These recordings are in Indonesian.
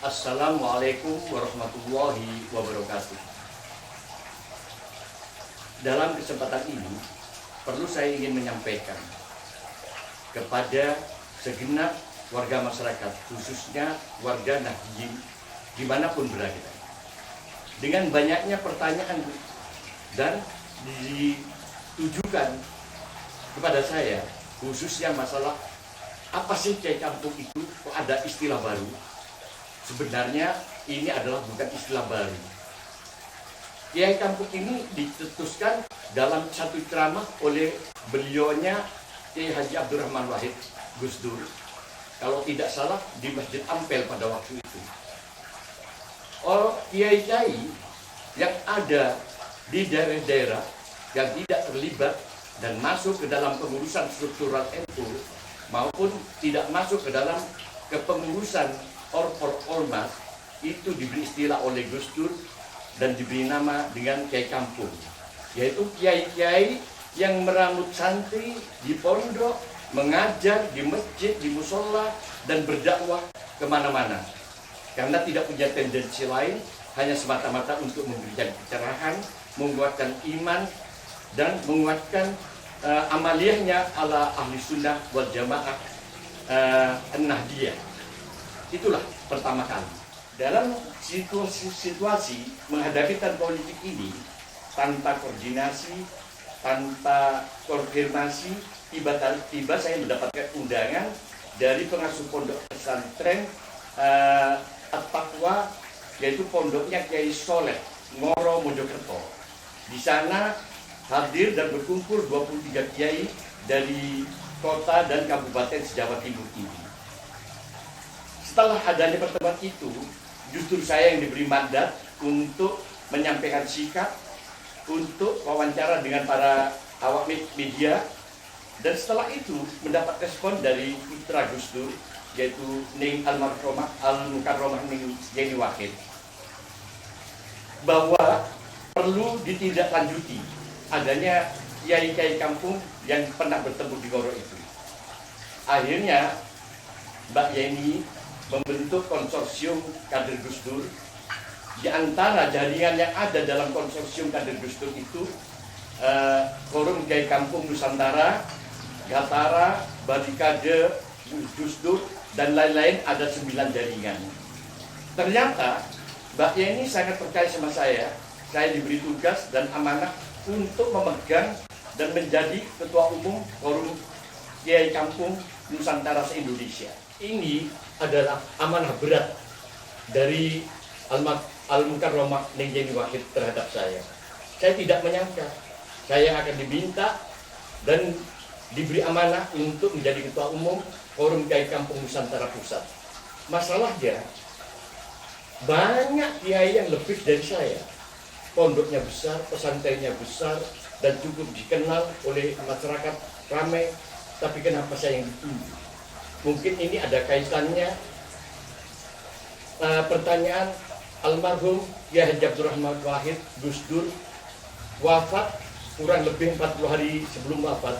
Assalamualaikum warahmatullahi wabarakatuh. Dalam kesempatan ini, perlu saya ingin menyampaikan kepada segenap warga masyarakat, khususnya warga Nahdien dimanapun berada. Dengan banyaknya pertanyaan dan ditujukan kepada saya, khususnya masalah apa sih Kiai Kampung itu, kok ada istilah baru. Sebenarnya ini adalah bukan istilah baru. Kiai Kampung ini dicetuskan dalam satu ceramah oleh beliaunya Kiai Haji Abdurrahman Wahid Gus Dur, kalau tidak salah di Masjid Ampel pada waktu itu. Kiai-kiai yang ada di daerah-daerah yang tidak terlibat dan masuk ke dalam pengurusan struktural NU maupun tidak masuk ke dalam kepengurusan ormas itu diberi istilah oleh Gus Dur dan diberi nama dengan Kiai Kampung, yaitu kiai-kiai yang meramut santri di pondok, mengajar di masjid, di musola, dan berdakwah kemana-mana. Karena tidak punya tendensi lain, hanya semata-mata untuk memberikan pencerahan, menguatkan iman, dan menguatkan amaliyahnya ala ahli sunnah wal jamaah Nahdiyah. Itulah pertama kali. Dalam situasi menghadapi tahun politik ini, tanpa koordinasi, tanpa konfirmasi, tiba-tiba saya mendapatkan undangan dari pengasuh pondok pesantren At-Taqwa, yaitu pondoknya Kiai Soleh Ngoro Mojokerto. Di sana hadir dan berkumpul 23 kiai dari kota dan kabupaten se-Jawa Timur ini. Setelah adanya pertemuan itu, justru saya yang diberi mandat untuk menyampaikan sikap, untuk wawancara dengan para awak media, dan setelah itu mendapat respon dari putra Gus Dur, yaitu Ning Al-Mukarromah Ning Yeni Wahid, bahwa perlu ditindaklanjuti adanya kiai-kiai kampung yang pernah bertemu di Ngoro itu. Akhirnya Mbak Yeni membentuk konsorsium kader Gus Dur. Di antara jaringan yang ada dalam konsorsium kader Gus Dur itu Forum Kiai Kampung Nusantara, Gatara, Badikade, Gus Dur, dan lain-lain, ada 9 jaringan. Ternyata Mbak Yeni sangat percaya sama saya. Saya diberi tugas dan amanah untuk memegang dan menjadi ketua umum Forum Kiai Kampung Nusantara se-Indonesia. Ini adalah amanah berat dari Al-Mukarromah Ning Yeni Wahid terhadap saya. Saya tidak menyangka saya akan diminta dan diberi amanah untuk menjadi ketua umum Forum Kiai Kampung Nusantara Pusat. Masalahnya banyak kiai yang lebih dari saya. Pondoknya besar, pesantrennya besar, dan cukup dikenal oleh masyarakat ramai. Tapi kenapa saya yang ditunjuk? Mungkin ini ada kaitannya pertanyaan almarhum Kiai Haji Abdurrahman Wahid Gus Dur wafat kurang lebih 40 hari sebelum wafat.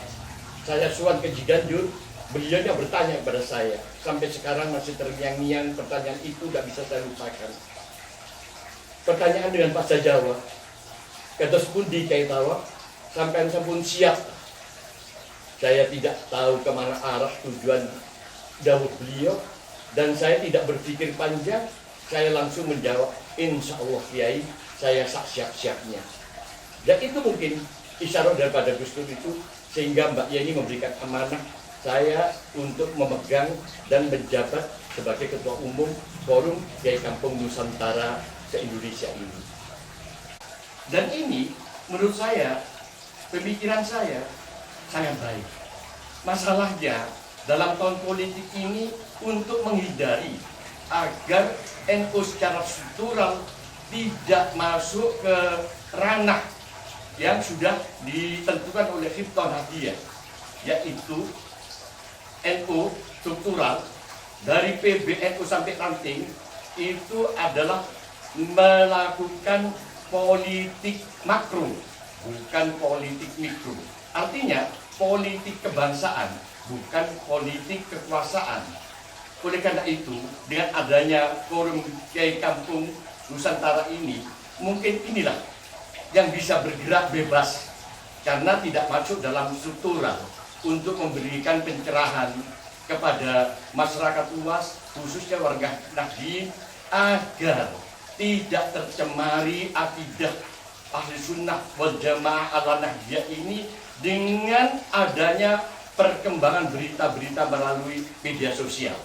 Saya suan ke Ciganjur, beliaunya bertanya kepada saya. Sampai sekarang masih terngiang-ngiang pertanyaan itu, tidak bisa saya lupakan. Pertanyaan dengan bahasa Jawa. Kados pundi Kiai Tawa, sampai sampun siap. Saya tidak tahu kemana arah tujuan dawuh beliau, dan saya tidak berpikir panjang. Saya langsung menjawab, insya Allah Kiai, saya siap-siapnya. Dan itu mungkin isyarat daripada Gus Dur itu, sehingga Mbak Yeni memberikan amanah saya untuk memegang dan menjabat sebagai ketua umum Forum Kiai Kampung Nusantara se-Indonesia ini. Dan ini menurut saya, pemikiran saya sangat baik. Masalahnya dalam tahun politik ini, untuk menghindari agar NU secara struktural tidak masuk ke ranah yang sudah ditentukan oleh Hifdhun Hadiyah, yaitu NU struktural dari PBNU sampai ranting, itu adalah melakukan politik makro, bukan politik mikro. Artinya politik kebangsaan, bukan politik kekuasaan. Oleh karena itu, dengan adanya forum Kiai Kampung Nusantara ini, mungkin inilah yang bisa bergerak bebas karena tidak masuk dalam struktural untuk memberikan pencerahan kepada masyarakat luas, khususnya warga Nahdien, agar tidak tercemari akidah ahli sunnah wal jamaah ala Nahdien ini dengan adanya perkembangan berita-berita melalui media sosial.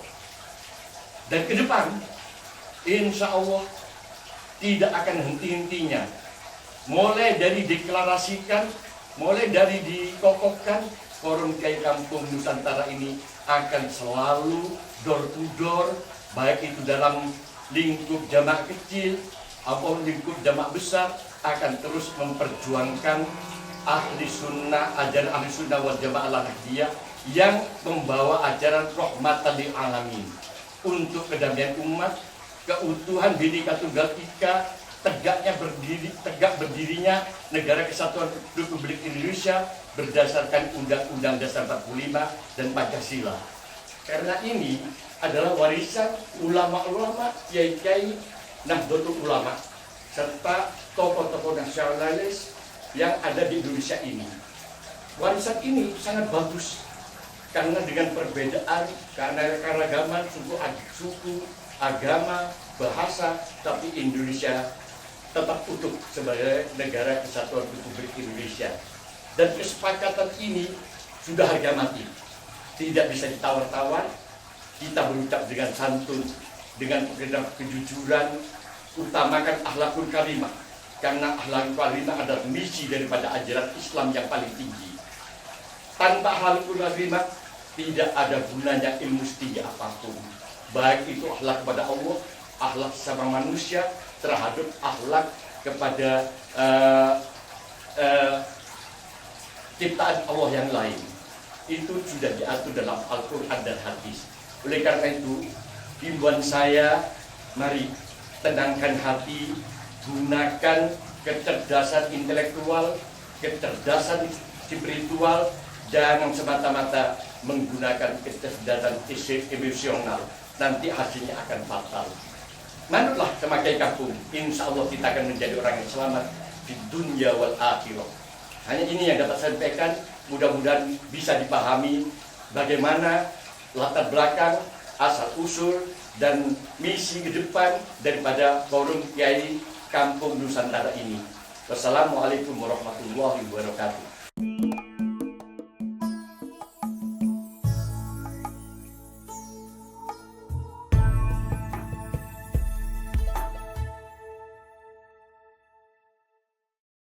Dan ke depan, insya Allah tidak akan henti-hentinya. Mulai dari deklarasikan, mulai dari dikokohkan, forum Kiai Kampung Nusantara ini akan selalu door to door, baik itu dalam lingkup jamaah kecil atau lingkup jamaah besar, akan terus memperjuangkan ahli sunnah, ajaran ahli sunnah wal jamaah al-Nahdiyah yang membawa ajaran rahmatan lil alamin untuk kedamaian umat, keutuhan Bhinneka Tunggal Ika, tegak berdirinya Negara Kesatuan Republik Indonesia berdasarkan Undang-Undang Dasar 45 dan Pancasila. Karena ini adalah warisan ulama-ulama, kiai-kiai, Nahdlatul Ulama, serta tokoh-tokoh nasionalis yang ada di Indonesia ini. Warisan ini sangat bagus karena dengan perbedaan, karena keragaman suku, agama, bahasa, tapi Indonesia tetap utuh sebagai negara kesatuan Republik Indonesia. Dan kesepakatan ini sudah harga mati, tidak bisa ditawar-tawar. Kita berucap dengan santun, dengan pekerjaan kejujuran, utamakan akhlakul karimah, karena akhlakul karimah adalah misi daripada ajaran Islam yang paling tinggi. Tanpa akhlakul karimah tidak ada gunanya ilmu setinggi apapun, baik itu akhlak kepada Allah, akhlak sama manusia, terhadap akhlak kepada ciptaan Allah yang lain. Itu sudah diatur dalam Al-Quran dan hadis. Oleh karena itu, himbauan saya, mari tenangkan hati, gunakan kecerdasan intelektual, kecerdasan spiritual, jangan semata-mata menggunakan kecerdasan emosional. Nanti hasilnya akan fatal. Manutlah sama Kiai Kampung, insya Allah kita akan menjadi orang yang selamat di dunia wal akhirah. Hanya ini yang dapat saya sampaikan, mudah-mudahan bisa dipahami bagaimana latar belakang, asal usul, dan misi ke depan daripada forum Kiai Kampung Nusantara ini. Wassalamualaikum warahmatullahi wabarakatuh.